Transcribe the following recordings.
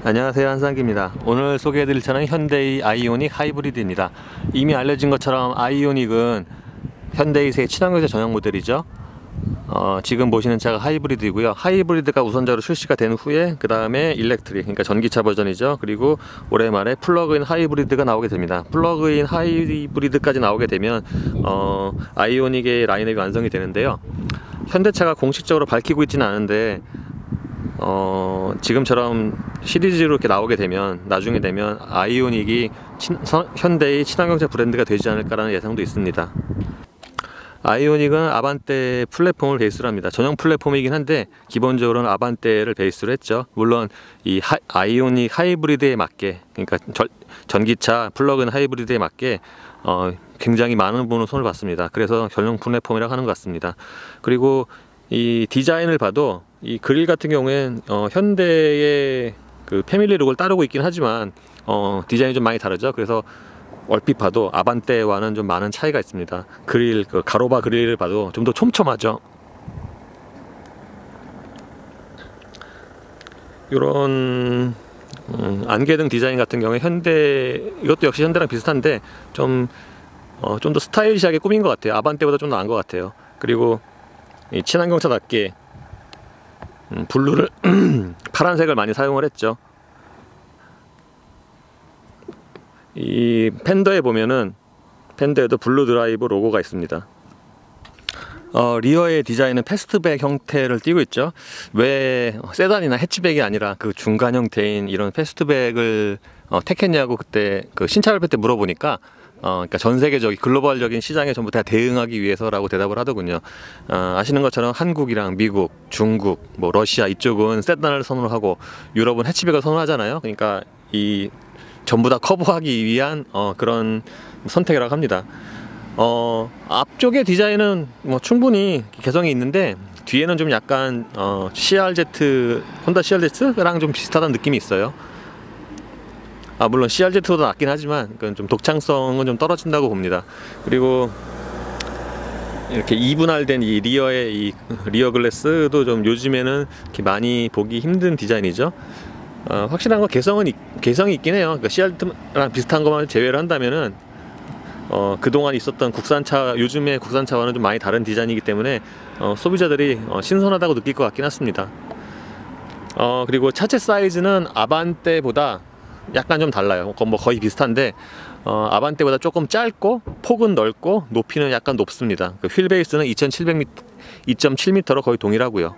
안녕하세요, 한상기입니다. 오늘 소개해드릴 차는 현대의 아이오닉 하이브리드입니다. 이미 알려진 것처럼 아이오닉은 현대의의 친환경차 전용 모델이죠. 지금 보시는 차가 하이브리드이고요. 하이브리드가 우선적으로 출시가 된 후에 그 다음에 일렉트릭, 그러니까 전기차 버전이죠. 그리고 올해 말에 플러그인 하이브리드가 나오게 됩니다. 플러그인 하이브리드까지 나오게 되면 아이오닉의 라인업이 완성이 되는데요. 현대차가 공식적으로 밝히고 있지는 않은데 지금처럼 시리즈로 이렇게 나오게 되면, 나중에 되면 아이오닉이 현대의 친환경차 브랜드가 되지 않을까라는 예상도 있습니다. 아이오닉은 아반떼 플랫폼을 베이스로 합니다. 전용 플랫폼이긴 한데 기본적으로는 아반떼를 베이스로 했죠. 물론 이 아이오닉 하이브리드에 맞게, 그러니까 전기차 플러그인 하이브리드에 맞게 굉장히 많은 부분을 손을 봤습니다. 그래서 전용 플랫폼이라고 하는 것 같습니다. 그리고 이 디자인을 봐도 이 그릴 같은 경우엔 현대의 그 패밀리룩을 따르고 있긴 하지만 디자인이 좀 많이 다르죠. 그래서 얼핏 봐도 아반떼와는 좀 많은 차이가 있습니다. 그릴, 그 가로바 그릴을 봐도 좀 더 촘촘하죠. 이런 안개등 디자인 같은 경우에 이것도 역시 현대랑 비슷한데 좀 더 스타일리시하게 꾸민 것 같아요. 아반떼보다 좀 나은 것 같아요. 그리고 이 친환경차답게 블루를 파란색을 많이 사용을 했죠. 이 펜더에 보면은, 펜더에도 블루 드라이브 로고가 있습니다. 리어의 디자인은 패스트백 형태를 띠고 있죠. 왜 세단이나 해치백이 아니라 그 중간 형태인 이런 패스트백을 택했냐고 그때 그 신차 발표 때 물어보니까 그러니까 전 세계적인 글로벌적인 시장에 전부 다 대응하기 위해서라고 대답을 하더군요. 아시는 것처럼 한국이랑 미국, 중국, 뭐 러시아 이쪽은 세단을 선호하고 유럽은 해치백을 선호하잖아요. 그러니까 이 전부 다 커버하기 위한 그런 선택이라고 합니다. 앞쪽의 디자인은 뭐 충분히 개성이 있는데 뒤에는 좀 약간 CRZ, 혼다 CRZ랑 좀 비슷하다는 느낌이 있어요. 물론 CRZ보다 낫긴 하지만 그건 좀 독창성은 좀 떨어진다고 봅니다. 그리고 이렇게 이분할된 이 리어의 이 리어 글래스도 좀 요즘에는 이렇게 많이 보기 힘든 디자인이죠. 확실한 건 개성이 있긴 해요. 그러니까 CRZ랑 비슷한 것만 제외를 한다면은 그동안 있었던 요즘의 국산차와는 좀 많이 다른 디자인이기 때문에 소비자들이 신선하다고 느낄 것 같긴 합니다. 그리고 차체 사이즈는 아반떼보다 약간 좀 달라요. 뭐 거의 비슷한데 아반떼보다 조금 짧고 폭은 넓고 높이는 약간 높습니다. 그 휠 베이스는 2.7m로 거의 동일하고요.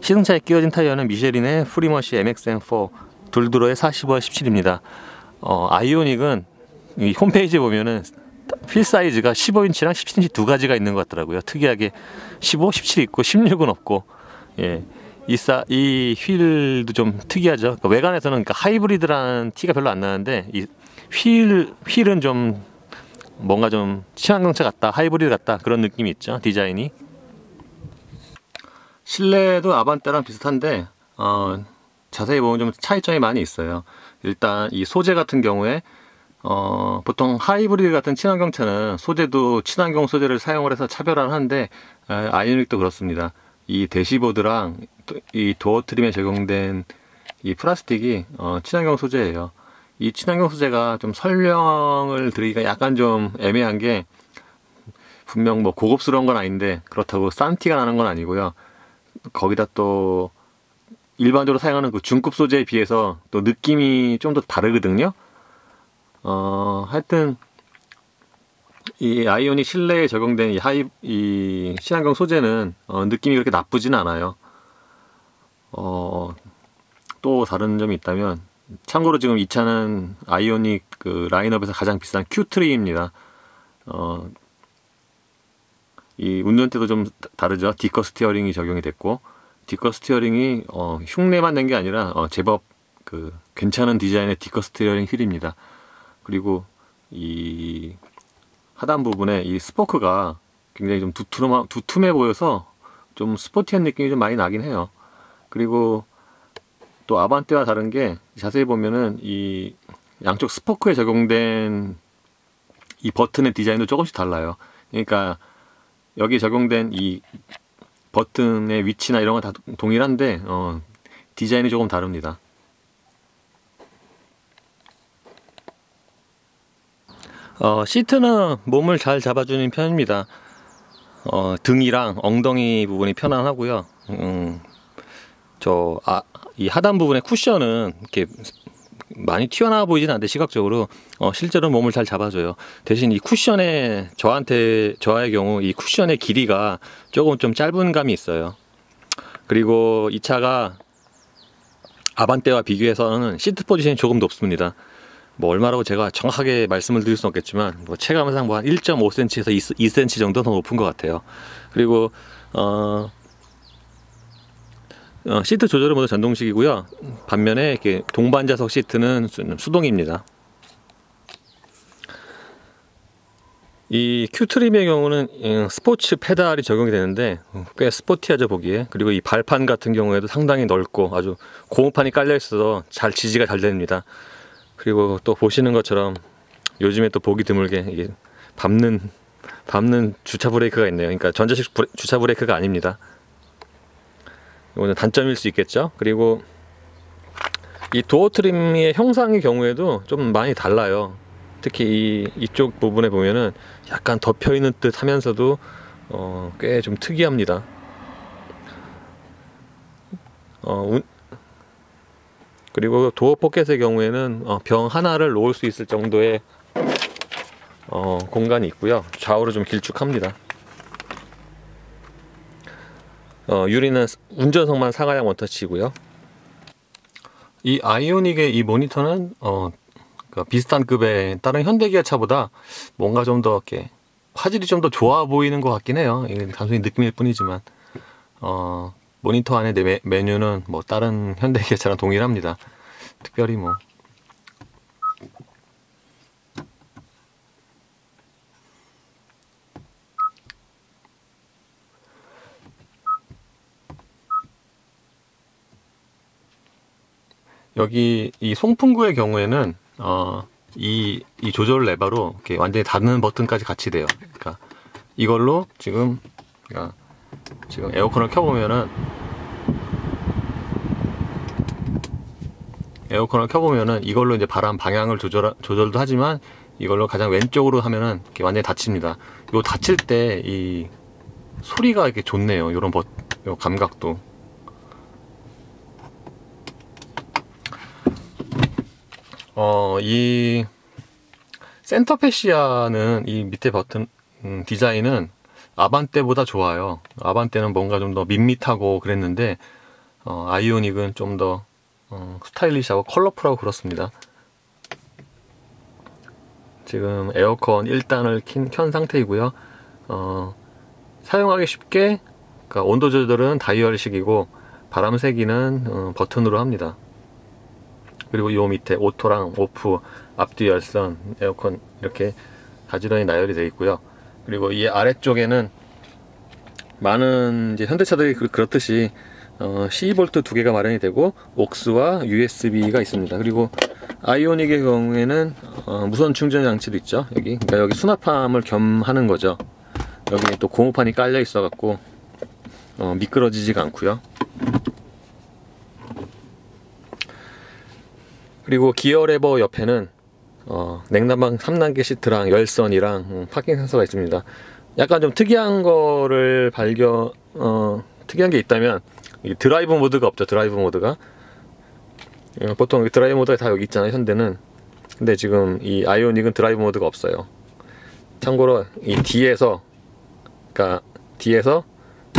시승차에 끼워진 타이어는 미쉐린의 프리머시 MXM4 둘드로의 45-17입니다. 아이오닉은 이 홈페이지에 보면은 휠 사이즈가 15인치랑 17인치 두 가지가 있는 것 같더라고요. 특이하게 15, 17이 있고 16은 없고, 예. 이 휠도 좀 특이하죠. 그러니까 외관에서는 그러니까 하이브리드라는 티가 별로 안 나는데 이 휠은 좀 뭔가 좀 친환경차 같다, 하이브리드 같다 그런 느낌이 있죠. 디자인이. 실내도 아반떼랑 비슷한데 자세히 보면 좀 차이점이 많이 있어요. 일단 이 소재 같은 경우에 보통 하이브리드 같은 친환경차는 소재도 친환경 소재를 사용을 해서 차별화를 하는데 아이오닉도 그렇습니다. 이 대시보드랑 이 도어 트림에 적용된 이 플라스틱이 친환경 소재예요. 이 친환경 소재가 좀 설명을 드리기가 약간 좀 애매한 게, 분명 뭐 고급스러운 건 아닌데 그렇다고 싼 티가 나는 건 아니고요. 거기다 또 일반적으로 사용하는 그 중급 소재에 비해서 또 느낌이 좀 더 다르거든요. 하여튼 이 아이오닉 실내에 적용된 이 친환경 소재는 느낌이 그렇게 나쁘진 않아요. 또 다른 점이 있다면, 참고로 지금 이 차는 아이오닉 그 라인업에서 가장 비싼 Q3입니다. 이 운전대도 좀 다르죠. 디커 스티어링이 적용이 됐고, 디커 스티어링이 흉내만 낸 게 아니라 제법 그 괜찮은 디자인의 디커 스티어링 휠입니다. 그리고 이 하단 부분에 이 스포크가 굉장히 좀 두툼해 보여서 좀 스포티한 느낌이 좀 많이 나긴 해요. 그리고 또 아반떼와 다른 게, 자세히 보면은 이 양쪽 스포크에 적용된 이 버튼의 디자인도 조금씩 달라요. 그러니까 여기 적용된 이 버튼의 위치나 이런 건 다 동일한데 디자인이 조금 다릅니다. 시트는 몸을 잘 잡아주는 편입니다. 등이랑 엉덩이 부분이 편안하고요. 이 하단 부분의 쿠션은 이렇게 많이 튀어나와 보이진 않는데 시각적으로 실제로 몸을 잘 잡아줘요. 대신 이 쿠션에 저의 경우 이 쿠션의 길이가 조금 좀 짧은 감이 있어요. 그리고 이 차가 아반떼와 비교해서는 시트 포지션이 조금 높습니다. 뭐 얼마라고 제가 정확하게 말씀을 드릴 수는 없겠지만 뭐 체감상 뭐 한 1.5cm에서 2cm 정도 더 높은 것 같아요. 그리고 시트 조절은 모두 전동식이고요. 반면에 이렇게 동반자석 시트는 수동입니다. 이 큐트림의 경우는 스포츠 페달이 적용이 되는데 꽤 스포티하죠 보기에. 그리고 이 발판 같은 경우에도 상당히 넓고 아주 고무판이 깔려 있어서 잘 지지가 잘 됩니다. 그리고 또 보시는 것처럼 요즘에 또 보기 드물게 이게 밟는 주차 브레이크가 있네요. 그러니까 전자식 주차 브레이크가 아닙니다. 이거는 단점일 수 있겠죠. 그리고 이 도어 트림의 형상의 경우에도 좀 많이 달라요. 특히 이쪽 부분에 보면은 약간 덮여 있는 듯 하면서도 꽤 좀 특이합니다. 그리고 도어 포켓의 경우에는 병 하나를 놓을 수 있을 정도의 공간이 있고요. 좌우로 좀 길쭉합니다. 유리는 운전석만 사과형 원터치이고요. 이 아이오닉의 이 모니터는 비슷한 급의 다른 현대기아 차보다 뭔가 좀 더 이렇게 화질이 좀 더 좋아 보이는 것 같긴 해요. 이게 단순히 느낌일 뿐이지만 모니터 안에 메뉴는 뭐 다른 현대기아차랑 동일합니다. 특별히 뭐 여기 이 송풍구의 경우에는 이 조절 레버로 이렇게 완전히 닫는 버튼까지 같이 돼요. 그러니까 이걸로 지금 에어컨을 켜보면은 이걸로 이제 바람 방향을 조절도 하지만 이걸로 가장 왼쪽으로 하면은 이렇게 완전히 닫힙니다. 요 닫힐 때 이 소리가 이렇게 좋네요. 요런 요 감각도. 이 센터 패시아는 이 밑에 버튼 디자인은 아반떼보다 좋아요. 아반떼는 뭔가 좀 더 밋밋하고 그랬는데 아이오닉은 좀 더 스타일리시하고 컬러풀하고 그렇습니다. 지금 에어컨 1단을 켠 상태이고요. 사용하기 쉽게 그러니까 온도 조절은 다이얼식이고 바람 세기는 버튼으로 합니다. 그리고 요 밑에 오토랑 오프, 앞뒤 열선, 에어컨 이렇게 가지런히 나열이 되어 있고요. 그리고 이 아래쪽에는 많은 이제 현대차들이 그렇듯이 C-볼트 두 개가 마련이 되고 옥스와 USB가 있습니다. 그리고 아이오닉의 경우에는 무선 충전 장치도 있죠. 그러니까 여기 수납함을 겸하는 거죠. 여기 또 고무판이 깔려 있어 갖고 미끄러지지가 않고요. 그리고 기어 레버 옆에는 냉난방 3단계 시트랑 열선이랑 파킹 센서가 있습니다. 약간 좀 특이한 거를 특이한 게 있다면 이 드라이브 모드가 없죠. 드라이브 모드가 보통 드라이브 모드가 다 여기 있잖아요, 현대는. 근데 지금 이 아이오닉은 드라이브 모드가 없어요. 참고로 이 뒤에서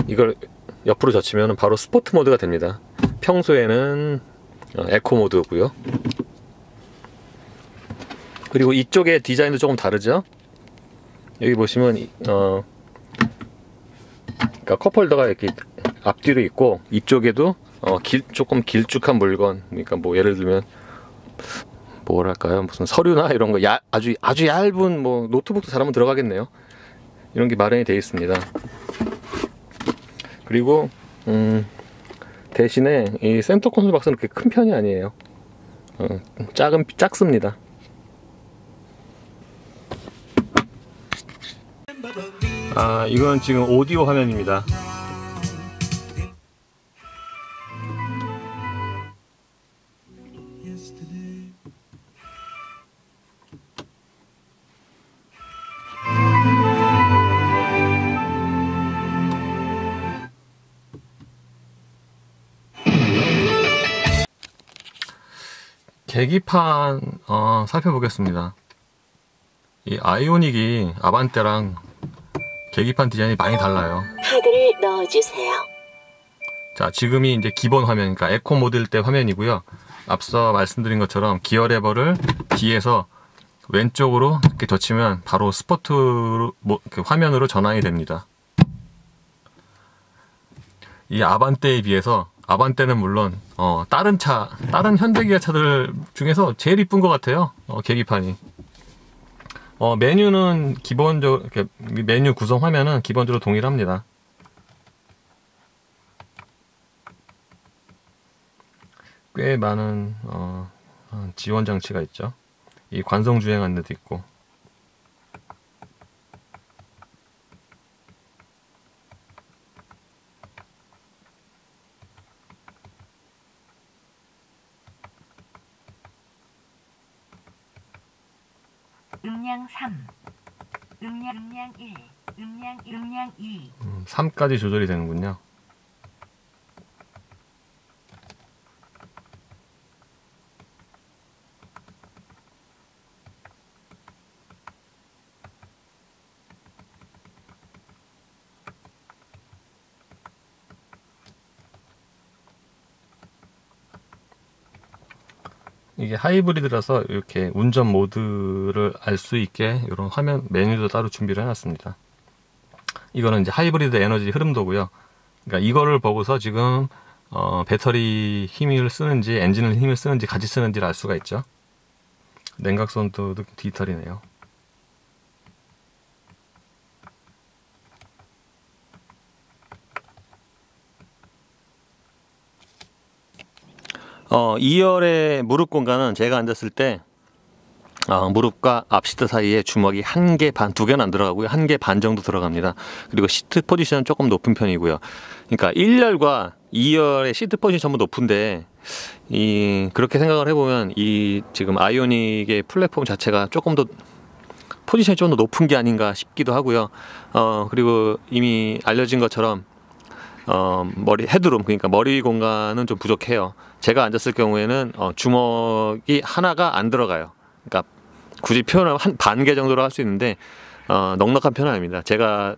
이걸 옆으로 젖히면 바로 스포트 모드가 됩니다. 평소에는 에코 모드고요. 그리고 이쪽의 디자인도 조금 다르죠. 여기 보시면 그러니까 컵홀더가 이렇게 앞뒤로 있고 이쪽에도 조금 길쭉한 물건, 그러니까 뭐 예를 들면 뭐랄까요, 무슨 서류나 이런 거 아주 얇은 뭐 노트북도 잘하면 들어가겠네요. 이런 게 마련이 되어 있습니다. 그리고 대신에 이 센터 콘솔 박스는 그렇게 큰 편이 아니에요. 작습니다. 이건 지금 오디오 화면입니다. 계기판 살펴보겠습니다. 이 아이오닉이 아반떼랑 계기판 디자인이 많이 달라요. 카드를 넣어주세요. 자, 지금이 이제 기본 화면, 그러니까 에코 모드일 때 화면이고요. 앞서 말씀드린 것처럼 기어 레버를 뒤에서 왼쪽으로 이렇게 젖히면 바로 스포트 화면으로 전환이 됩니다. 이 아반떼에 비해서 아반떼는 물론 다른 현대기아 차들 중에서 제일 이쁜 것 같아요. 계기판이. 메뉴는 기본적으로 메뉴 구성 화면은 기본적으로 동일합니다. 꽤 많은 지원 장치가 있죠. 이 관성 주행 안내도 있고. 음량 3, 음량 1, 음량 2. 3까지 조절이 되는군요. 이게 하이브리드라서 이렇게 운전 모드를 알 수 있게 이런 화면 메뉴도 따로 준비를 해놨습니다. 이거는 이제 하이브리드 에너지 흐름도고요. 그러니까 이거를 보고서 지금 배터리 힘을 쓰는지 엔진을 힘을 쓰는지 같이 쓰는지를 알 수가 있죠. 냉각선도 디지털이네요. 어, 2열의 무릎 공간은 제가 앉았을 때 무릎과 앞시트 사이에 주먹이 1개 반, 2개는 안 들어가고요. 1개 반 정도 들어갑니다. 그리고 시트 포지션은 조금 높은 편이고요. 그러니까 1열과 2열의 시트 포지션이 전부 높은데 그렇게 생각을 해보면 이 지금 아이오닉의 플랫폼 자체가 조금 더 포지션이 좀 더 높은 게 아닌가 싶기도 하고요. 그리고 이미 알려진 것처럼 머리 헤드룸, 그러니까 머리 공간은 좀 부족해요. 제가 앉았을 경우에는 주먹이 하나가 안 들어가요. 그러니까 굳이 표현하면 한 반 개 정도로 할 수 있는데 넉넉한 편은 아닙니다. 제가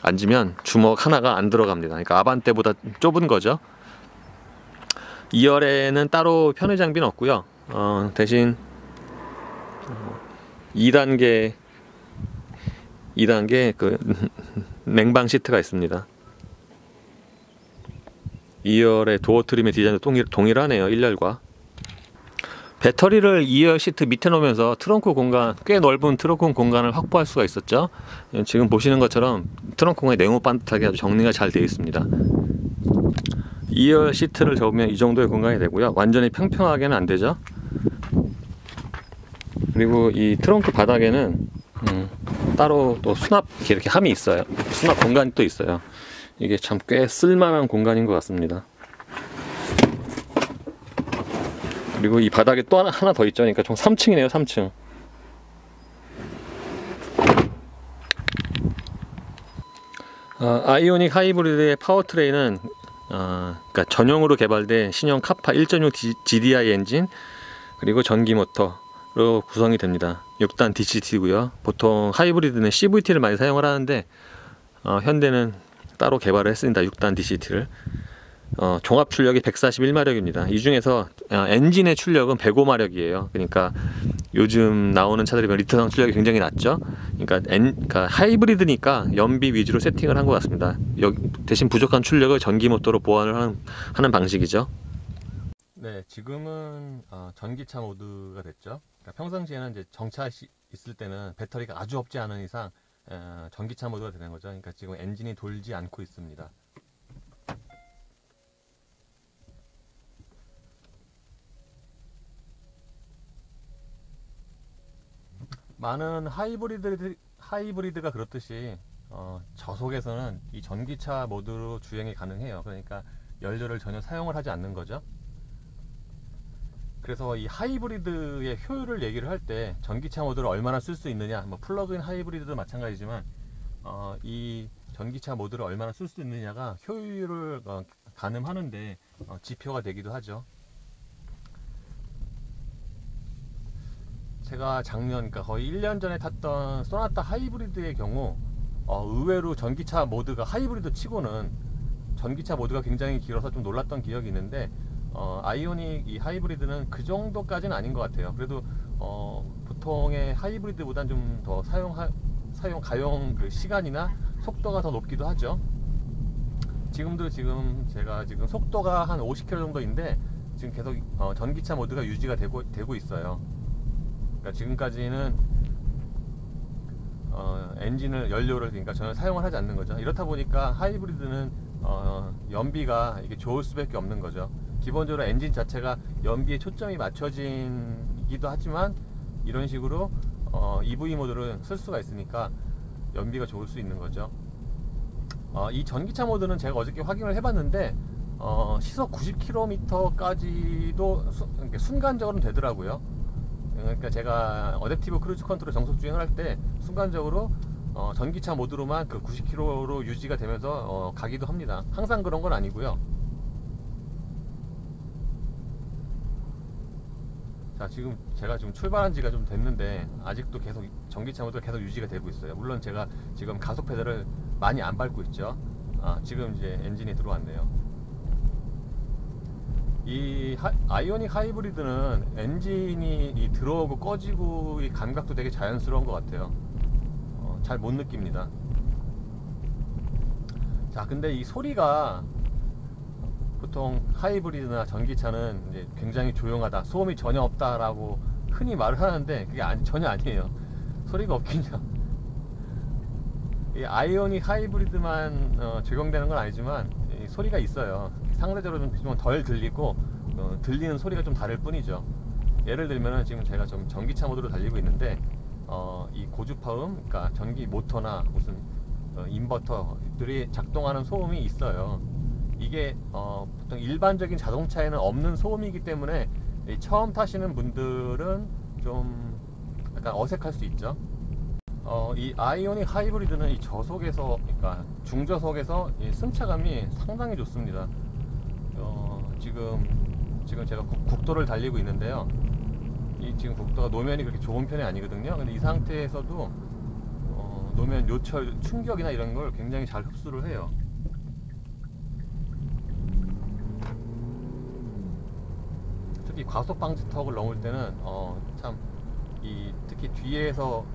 앉으면 주먹 하나가 안 들어갑니다. 그러니까 아반떼보다 좁은 거죠. 2열에는 따로 편의 장비는 없고요. 대신 2단계 그 냉방 시트가 있습니다. 2열의 도어 트림의 디자인도 동일하네요. 1열과. 배터리를 2열 시트 밑에 놓으면서 트렁크 공간, 꽤 넓은 트렁크 공간을 확보할 수가 있었죠. 지금 보시는 것처럼 트렁크 공간이 네모 반듯하게 아주 정리가 잘 되어 있습니다. 2열 시트를 접으면 이 정도의 공간이 되고요. 완전히 평평하게는 안 되죠. 그리고 이 트렁크 바닥에는 따로 또 수납 이렇게 함이 있어요. 수납 공간이 또 있어요. 이게 참 꽤 쓸만한 공간인 것 같습니다. 그리고 이 바닥에 또 하나 더 있죠. 그러니까 총 3층이네요. 3층. 아이오닉 하이브리드의 파워트레인은 그러니까 전용으로 개발된 신형 카파 1.6 GDI 엔진 그리고 전기 모터로 구성이 됩니다. 6단 DCT고요. 보통 하이브리드는 CVT를 많이 사용을 하는데 현대는 따로 개발을 했습니다. 6단 DCT를. 종합 출력이 141마력입니다. 이 중에서 엔진의 출력은 105마력이에요. 그러니까 요즘 나오는 차들이 리터당 출력이 굉장히 낮죠. 그러니까 하이브리드니까 연비 위주로 세팅을 한 것 같습니다. 대신 부족한 출력을 전기 모터로 보완을 하는 방식이죠. 네, 지금은 전기차 모드가 됐죠. 그러니까 평상시에는 이제 정차 있을 때는 배터리가 아주 없지 않은 이상 전기차 모드가 되는 거죠. 그러니까 지금 엔진이 돌지 않고 있습니다. 많은 하이브리드가 그렇듯이 저속에서는 이 전기차 모드로 주행이 가능해요. 그러니까 연료를 전혀 사용을 하지 않는 거죠. 그래서 이 하이브리드의 효율을 얘기를 할 때 전기차 모드를 얼마나 쓸 수 있느냐, 뭐 플러그인 하이브리드도 마찬가지지만 이 전기차 모드를 얼마나 쓸 수 있느냐가 효율을 가늠하는데 지표가 되기도 하죠. 제가 작년, 그러니까 거의 1년 전에 탔던 소나타 하이브리드의 경우 의외로 전기차 모드가 하이브리드 치고는 전기차 모드가 굉장히 길어서 좀 놀랐던 기억이 있는데 아이오닉 이 하이브리드는 그 정도까지는 아닌 것 같아요. 그래도 보통의 하이브리드보다는 좀 더 가용 그 시간이나 속도가 더 높기도 하죠. 지금 제가 지금 속도가 한 50km 정도인데 지금 계속 전기차 모드가 유지가 되고 있어요. 그러니까 지금까지는 엔진을 연료를 그러니까 전혀 사용을 하지 않는 거죠. 이렇다 보니까 하이브리드는 연비가 이게 좋을 수밖에 없는 거죠. 기본적으로 엔진 자체가 연비에 초점이 맞춰지기도 하지만 이런 식으로 EV 모드를 쓸 수가 있으니까 연비가 좋을 수 있는 거죠. 이 전기차 모드는 제가 어저께 확인을 해봤는데 시속 90km까지도 순간적으로는 되더라고요. 그러니까 제가 어댑티브 크루즈 컨트롤 정속 주행을 할 때 순간적으로 전기차 모드로만 그 90km로 유지가 되면서 가기도 합니다. 항상 그런 건 아니고요. 자, 지금 제가 지금 출발한 지가 좀 됐는데 아직도 계속 전기차 모드가 계속 유지가 되고 있어요. 물론 제가 지금 가속 페달을 많이 안 밟고 있죠. 지금 이제 엔진이 들어왔네요. 이 아이오닉 하이브리드는 엔진이 들어오고 꺼지고 이 감각도 되게 자연스러운 것 같아요. 잘 못 느낍니다. 자, 근데 이 소리가 보통 하이브리드나 전기차는 이제 굉장히 조용하다, 소음이 전혀 없다라고 흔히 말을 하는데 그게 전혀 아니에요. 소리가 없긴요. 이 아이오닉 하이브리드만 적용되는 건 아니지만 소리가 있어요. 상대적으로 좀 덜 들리고 들리는 소리가 좀 다를 뿐이죠. 예를 들면은 지금 제가 좀 전기차 모드로 달리고 있는데 이 고주파음, 그러니까 전기 모터나 무슨 인버터들이 작동하는 소음이 있어요. 이게 보통 일반적인 자동차에는 없는 소음이기 때문에 처음 타시는 분들은 좀 약간 어색할 수 있죠. 이 아이오닉 하이브리드는 이 저속에서, 그러니까 중저속에서 이 승차감이 상당히 좋습니다. 지금 제가 국도를 달리고 있는데요. 이 지금 국도가 노면이 그렇게 좋은 편이 아니거든요. 근데 이 상태에서도 노면 요철 충격이나 이런 걸 굉장히 잘 흡수를 해요. 특히 과속 방지턱을 넘을 때는 참 특히 뒤에서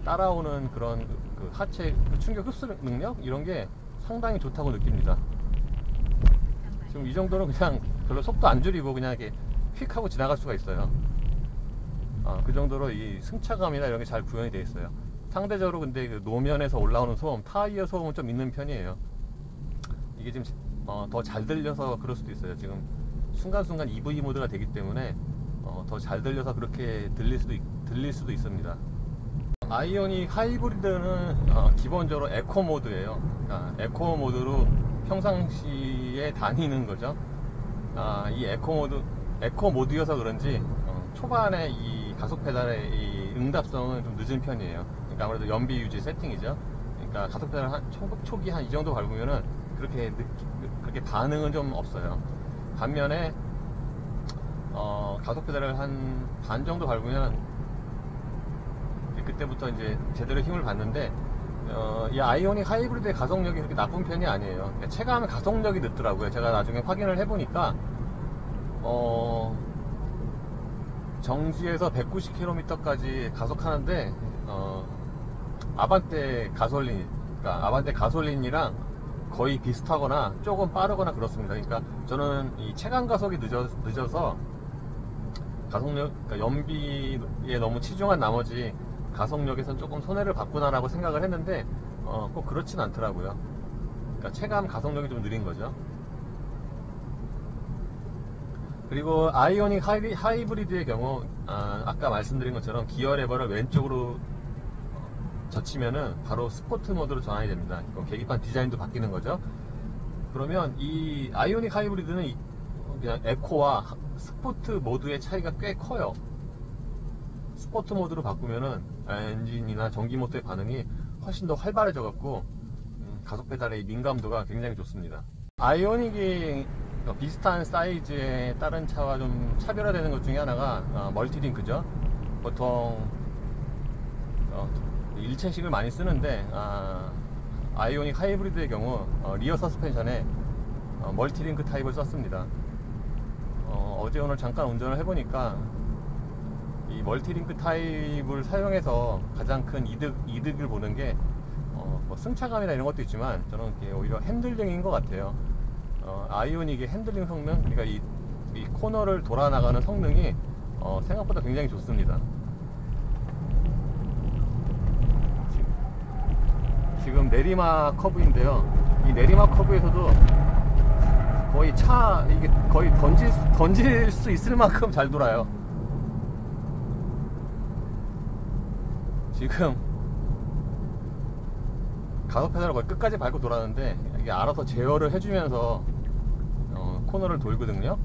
따라오는 그런 그 하체 충격 흡수 능력 이런 게 상당히 좋다고 느낍니다. 지금 이 정도는 그냥 별로 속도 안 줄이고 그냥 이렇게 휙 하고 지나갈 수가 있어요. 그 정도로 이 승차감이나 이런 게 잘 구현이 되어 있어요. 상대적으로 근데 그 노면에서 올라오는 소음, 타이어 소음은 좀 있는 편이에요. 이게 지금 더 잘 들려서 그럴 수도 있어요. 지금 순간순간 EV 모드가 되기 때문에 더 잘 들려서 그렇게 들릴 수도 있습니다. 아이오닉 하이브리드는 기본적으로 에코 모드예요. 에코 모드로 평상시에 다니는 거죠. 이 에코 모드여서 그런지 초반에 이 가속 페달의 이 응답성은 좀 늦은 편이에요. 그러니까 아무래도 연비 유지 세팅이죠. 그러니까 가속 페달 초기 한 이 정도 밟으면은 그렇게 반응은 좀 없어요. 반면에 가속 페달을 한 반 정도 밟으면 그때부터 이제 제대로 힘을 받는데 이 아이오닉 하이브리드의 가속력이 그렇게 나쁜 편이 아니에요. 그러니까 체감 가속력이 늦더라고요. 제가 나중에 확인을 해보니까 정지에서 190km까지 가속하는데 아반떼 가솔린이랑 거의 비슷하거나 조금 빠르거나 그렇습니다. 그러니까 저는 이 체감 가속이 늦어서 가속력, 그러니까 연비에 너무 치중한 나머지 가속력에서 조금 손해를 봤구나라고 생각을 했는데 꼭 그렇진 않더라고요. 그러니까 체감 가속력이 좀 느린 거죠. 그리고 아이오닉 하이브리드의 경우 아까 말씀드린 것처럼 기어 레버를 왼쪽으로 젖히면은 바로 스포트 모드로 전환이 됩니다. 계기판 디자인도 바뀌는 거죠. 그러면 이 아이오닉 하이브리드는 그냥 에코와 스포트 모드의 차이가 꽤 커요. 스포트 모드로 바꾸면은 엔진이나 전기 모터의 반응이 훨씬 더 활발해져 갖고 가속 페달의 민감도가 굉장히 좋습니다. 아이오닉이 비슷한 사이즈의 다른 차와 좀 차별화되는 것 중에 하나가 멀티링크죠. 보통 일체식을 많이 쓰는데 아이오닉 하이브리드의 경우 리어 서스펜션에 멀티링크 타입을 썼습니다. 어제 오늘 잠깐 운전을 해보니까 이 멀티링크 타입을 사용해서 가장 큰 이득을 보는 게 뭐 승차감이나 이런 것도 있지만 저는 오히려 핸들링인 것 같아요. 아이오닉의 핸들링 성능, 그러니까 이 코너를 돌아 나가는 성능이 생각보다 굉장히 좋습니다. 지금 내리막 커브인데요. 이 내리막 커브에서도 거의 이게 거의 던질 수 있을 만큼 잘 돌아요. 지금 가속 페달을 거의 끝까지 밟고 돌았는데 이게 알아서 제어를 해주면서 코너를 돌거든요.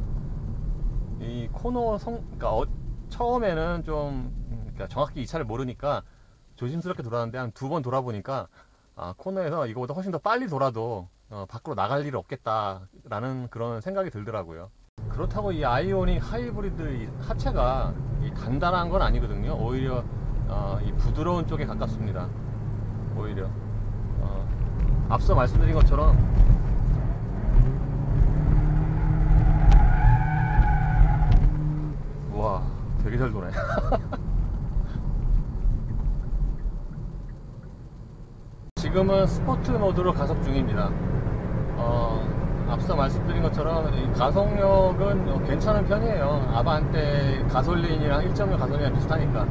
이 코너 그러니까 처음에는 좀 그러니까 정확히 이 차를 모르니까 조심스럽게 돌았는데 한 2번 돌아보니까 코너에서 이거보다 훨씬 더 빨리 돌아도 밖으로 나갈 일이 없겠다라는 그런 생각이 들더라고요. 그렇다고 이 아이오닉 하이브리드 이 하체가 단단한 건 아니거든요. 오히려 이 부드러운 쪽에 가깝습니다. 오히려 앞서 말씀드린 것처럼 와, 되게 잘 도네. 지금은 스포트 모드로 가속 중입니다. 앞서 말씀드린 것처럼 이 가속력은 괜찮은 편이에요. 아반떼 가솔린이랑 1.6 가솔린이랑 비슷하니까.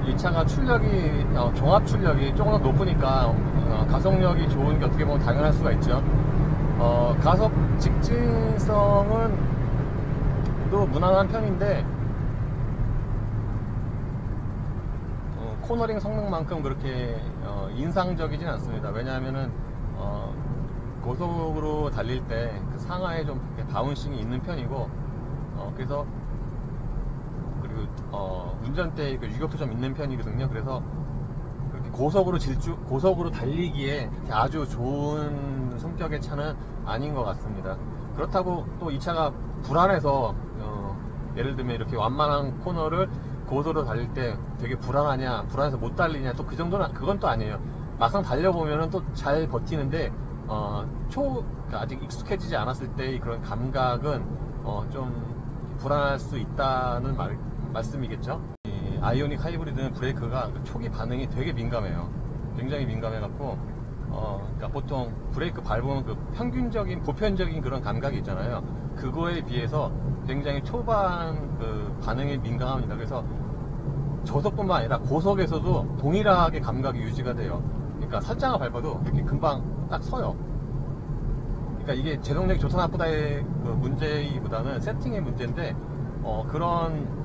이 차가 출력이 종합 출력이 조금 더 높으니까 가속력이 좋은 게 어떻게 보면 당연할 수가 있죠. 가속 직진성은 또 무난한 편인데 코너링 성능만큼 그렇게 인상적이진 않습니다. 왜냐하면은 고속으로 달릴 때 그 상하에 좀 바운싱이 있는 편이고 그래서 운전대에 그 유격도 좀 있는 편이거든요. 그래서 그렇게 고속으로 달리기에 아주 좋은 성격의 차는 아닌 것 같습니다. 그렇다고 또 이 차가 불안해서 예를 들면 이렇게 완만한 코너를 고속으로 달릴 때 되게 불안해서 못 달리냐, 또 그 정도는 그건 또 아니에요. 막상 달려보면은 또 잘 버티는데 그러니까 아직 익숙해지지 않았을 때의 그런 감각은 좀 불안할 수 있다는 말씀이겠죠. 이 아이오닉 하이브리드는 브레이크가 초기 반응이 되게 민감해요. 굉장히 민감해갖고 그러니까 보통 브레이크 밟으면 그 평균적인 보편적인 그런 감각이 있잖아요. 그거에 비해서 굉장히 초반 그 반응이 민감합니다. 그래서 저속뿐만 아니라 고속에서도 동일하게 감각이 유지가 돼요. 그러니까 살짝만 밟아도 이렇게 금방 딱 서요. 그러니까 이게 제동력이 좋다 나쁘다의 그 문제이보다는 세팅의 문제인데 그런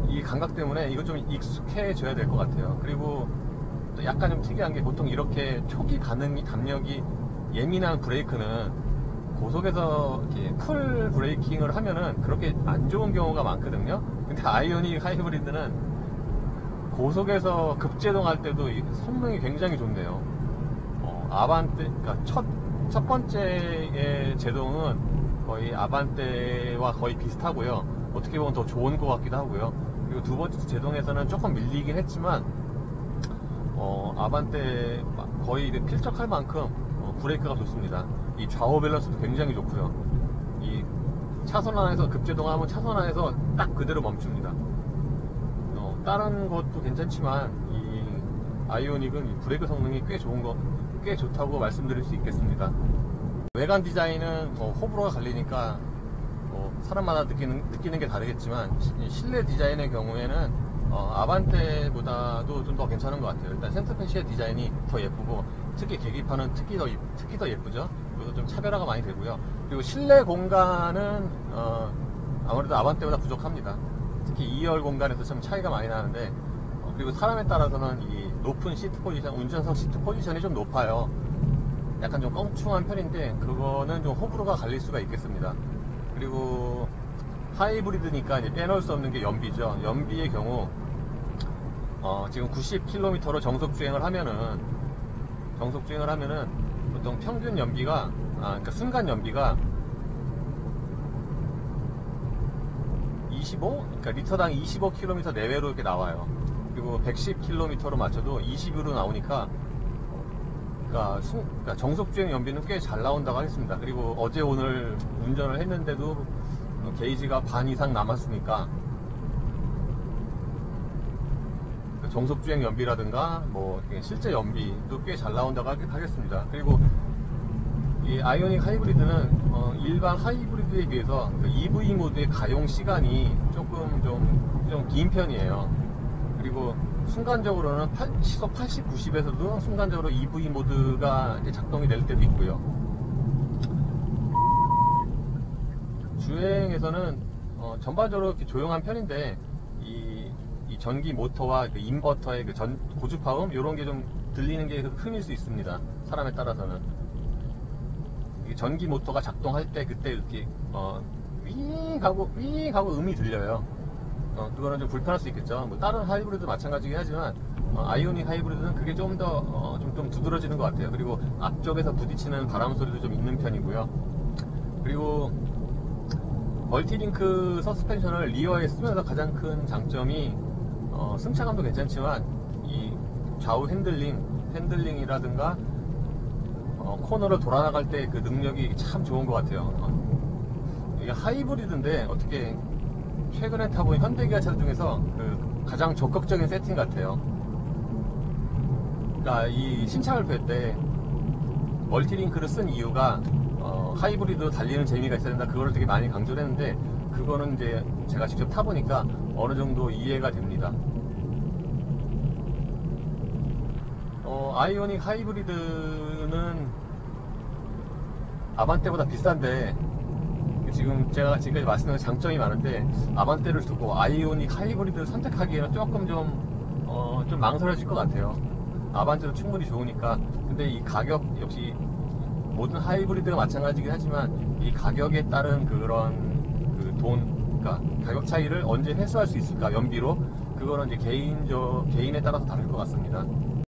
이 감각 때문에 이거 좀 익숙해져야 될 것 같아요. 그리고 또 약간 좀 특이한 게 보통 이렇게 초기 담력이 예민한 브레이크는 고속에서 이렇게 풀 브레이킹을 하면은 그렇게 안 좋은 경우가 많거든요. 근데 아이오닉 하이브리드는 고속에서 급제동할 때도 이 성능이 굉장히 좋네요. 아반떼, 그러니까 첫 번째의 제동은 거의 아반떼와 거의 비슷하고요. 어떻게 보면 더 좋은 것 같기도 하고요. 그리고 두 번째 제동에서는 조금 밀리긴 했지만 아반떼 거의 필적할 만큼 브레이크가 좋습니다. 이 좌우 밸런스도 굉장히 좋고요. 이 차선 안에서 급제동하면 차선 안에서 딱 그대로 멈춥니다. 다른 것도 괜찮지만 이 아이오닉은 이 브레이크 성능이 꽤 좋다고 말씀드릴 수 있겠습니다. 외관 디자인은 호불호가 갈리니까 사람마다 느끼는 게 다르겠지만 실내 디자인의 경우에는 아반떼보다도 좀 더 괜찮은 것 같아요. 일단 센터페시의 디자인이 더 예쁘고 특히 계기판은 특히 더 예쁘죠. 그래서 좀 차별화가 많이 되고요. 그리고 실내 공간은 아무래도 아반떼보다 부족합니다. 특히 2열 공간에서 좀 차이가 많이 나는데 그리고 사람에 따라서는 이 높은 시트 포지션, 운전석 시트 포지션이 좀 높아요. 약간 좀 껑충한 편인데 그거는 좀 호불호가 갈릴 수가 있겠습니다. 그리고 하이브리드니까 이제 빼놓을 수 없는 게 연비죠. 연비의 경우 지금 90km로 정속 주행을 하면은 보통 평균 연비가 그러니까 순간 연비가 그러니까 리터당 25km 내외로 이렇게 나와요. 그리고 110km로 맞춰도 20으로 나오니까 그러니까 정속 주행 연비는 꽤 잘 나온다고 하겠습니다. 그리고 어제 오늘 운전을 했는데도 게이지가 반 이상 남았으니까 정속 주행 연비라든가 뭐 실제 연비도 꽤 잘 나온다고 하겠습니다. 그리고 이 아이오닉 하이브리드는 일반 하이브리드에 비해서 그 EV 모드의 가용 시간이 조금 좀 긴 편이에요. 그리고 순간적으로는 시속 80, 90에서도 순간적으로 EV 모드가 이제 작동이 될 때도 있고요. 주행에서는 전반적으로 이렇게 조용한 편인데 이 전기 모터와 그 인버터의 그 고주파음 이런 게 좀 들리는 게 흠일 수 있습니다. 사람에 따라서는 전기 모터가 작동할 때 그때 이렇게 윙 하고 음이 들려요. 그거는 좀 불편할 수 있겠죠. 뭐 다른 하이브리드 마찬가지긴 하지만 아이오닉 하이브리드는 그게 좀 더 좀 두드러지는 것 같아요. 그리고 앞쪽에서 부딪히는 바람 소리도 좀 있는 편이고요. 그리고 멀티링크 서스펜션을 리어에 쓰면서 가장 큰 장점이 승차감도 괜찮지만 이 좌우 핸들링이라든가 코너를 돌아나갈 때 그 능력이 참 좋은 것 같아요. 이게 하이브리드인데 어떻게 최근에 타본 현대기아차 중에서 그 가장 적극적인 세팅 같아요. 그러니까 이 신차 발표 때 멀티링크를 쓴 이유가 하이브리드로 달리는 재미가 있어야 된다, 그거를 되게 많이 강조를 했는데 그거는 이제 제가 직접 타보니까 어느 정도 이해가 됩니다. 아이오닉 하이브리드는 아반떼보다 비싼데 지금 제가 지금까지 말씀드린 장점이 많은데 아반떼를 두고 아이오닉 하이브리드를 선택하기에는 조금 좀 망설여질 것 같아요. 아반떼도 충분히 좋으니까. 근데 이 가격 역시 모든 하이브리드가 마찬가지긴 하지만 이 가격에 따른 그런 그러니까 가격 차이를 언제 해소할 수 있을까, 연비로, 그거는 이제 개인에 따라서 다를 것 같습니다.